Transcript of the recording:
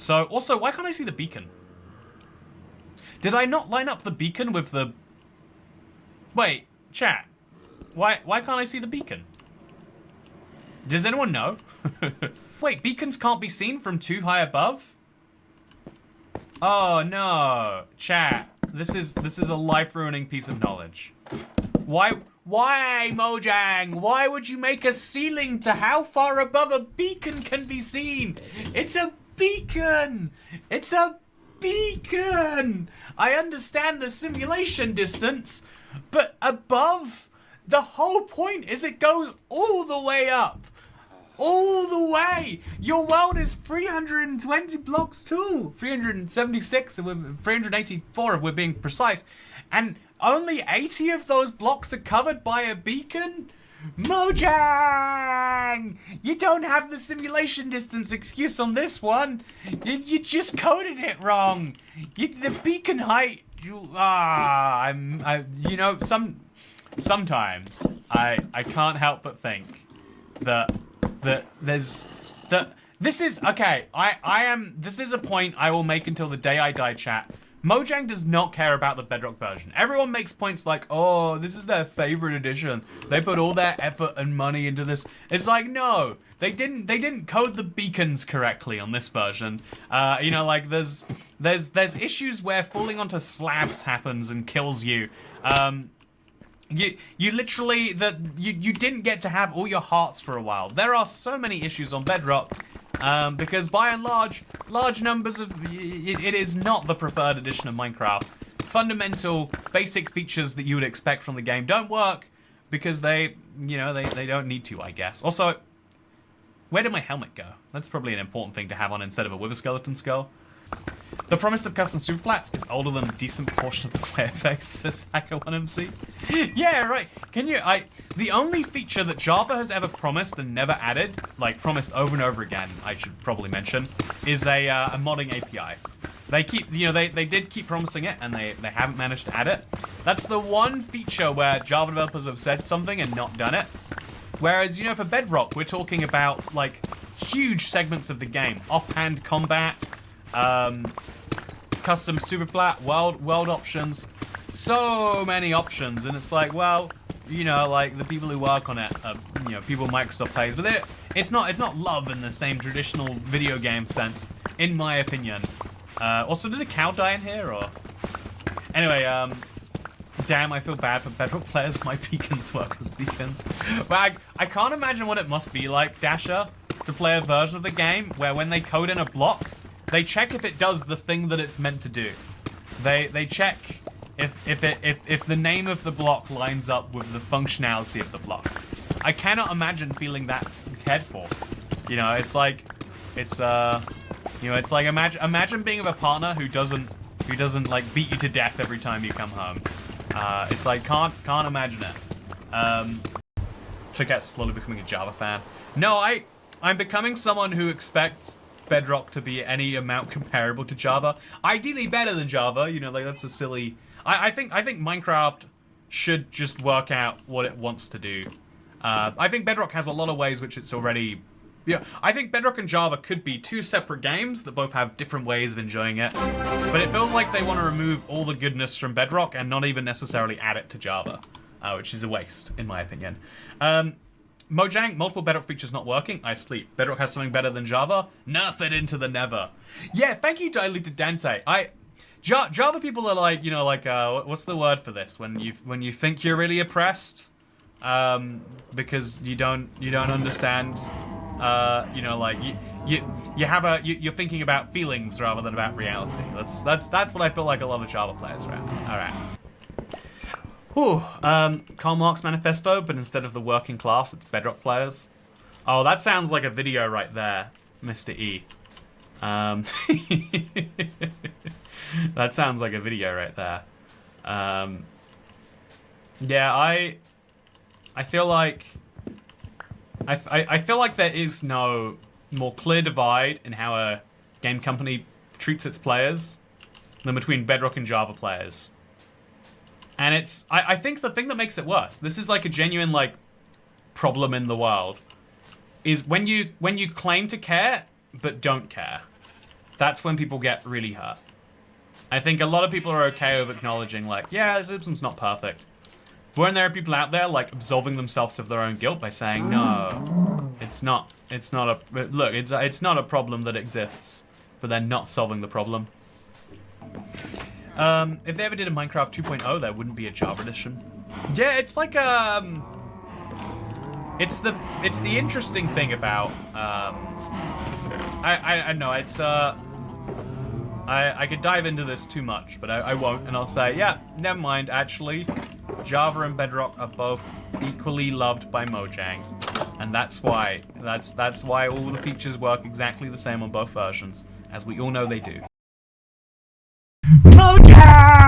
So, also, why can't I see the beacon? Did I not line up the beacon with the... Wait, chat. Why can't I see the beacon? Does anyone know? Wait, beacons can't be seen from too high above? Oh no, chat. This is a life-ruining piece of knowledge. Why, Mojang? Why would you make a ceiling to how far above a beacon can be seen? It's a beacon! It's a beacon! I understand the simulation distance, but above, the whole point is it goes all the way up. All the way! Your world is 320 blocks tall! 376, 384 if we're being precise. And only 80 of those blocks are covered by a beacon? Mojang! You don't have the simulation distance excuse on this one. You just coded it wrong. The beacon height. Sometimes I can't help but think that this is okay. This is a point I will make until the day I die, chat. Mojang does not care about the Bedrock version. Everyone makes points like, oh, this is their favorite edition. They put all their effort and money into this. It's like, no, they didn't code the beacons correctly on this version. You know, like there's issues where falling onto slabs happens and kills you. You literally, you didn't get to have all your hearts for a while. There are so many issues on Bedrock. Because by and large numbers of it is not the preferred edition of Minecraft. Fundamental, basic features that you would expect from the game don't work because they don't need to, I guess. Also, where did my helmet go? That's probably an important thing to have on instead of a wither skeleton skull. The promise of custom superflats is older than a decent portion of the player base, says Hacker1MC. Yeah, right. The only feature that Java has ever promised and never added, like promised over and over again, I should probably mention, is a modding API. They keep, they did keep promising it and they haven't managed to add it. That's the one feature where Java developers have said something and not done it. Whereas, for Bedrock, we're talking about, like, huge segments of the game. Offhand combat, custom superflat, world options, so many options, and it's like, well, like the people who work on it, people Microsoft pays, but it's not love in the same traditional video game sense, in my opinion. Also, did a cow die in here, or? Anyway, damn, I feel bad for Bedrock players. My beacons work as beacons. But I can't imagine what it must be like, Dasha, to play a version of the game where when they code in a block, they check if it does the thing that it's meant to do. They check if the name of the block lines up with the functionality of the block. I cannot imagine feeling that cared for. It's like imagine being with a partner who doesn't like beat you to death every time you come home. It's like can't imagine it. Toycat's slowly becoming a Java fan. No, I'm becoming someone who expects Bedrock to be any amount comparable to Java. Ideally better than Java, like that's a silly... I think Minecraft should just work out what it wants to do. I think Bedrock has a lot of ways which it's already... Yeah, I think Bedrock and Java could be two separate games that both have different ways of enjoying it. But it feels like they want to remove all the goodness from Bedrock and not even necessarily add it to Java, which is a waste, in my opinion. Mojang, multiple Bedrock features not working. I sleep. Bedrock has something better than Java. Nerf it into the never. Yeah, thank you, Diluted Dante. Java people are like, what's the word for this? When you think you're really oppressed, because you don't understand, you're thinking about feelings rather than about reality. That's what I feel like a lot of Java players are at. All right. Whew, Karl Marx Manifesto, but instead of the working class, it's Bedrock players. Oh, that sounds like a video right there, Mr. E. That sounds like a video right there. Yeah, I feel like... I feel like there is no more clear divide in how a game company treats its players than between Bedrock and Java players. And it's, I think the thing that makes it worse, this is like a genuine like problem in the world, is when you claim to care but don't care. That's when people get really hurt. I think a lot of people are okay with acknowledging, like, yeah, this system's not perfect. But when there are people out there, like, absolving themselves of their own guilt by saying, no, it's not a problem that exists, but they're not solving the problem. If they ever did a Minecraft 2.0, there wouldn't be a Java edition. Yeah, it's like, it's the interesting thing about, I know, it's, I could dive into this too much, but I won't, and I'll say, yeah, never mind, actually, Java and Bedrock are both equally loved by Mojang, and that's why all the features work exactly the same on both versions, as we all know they do. Mojang!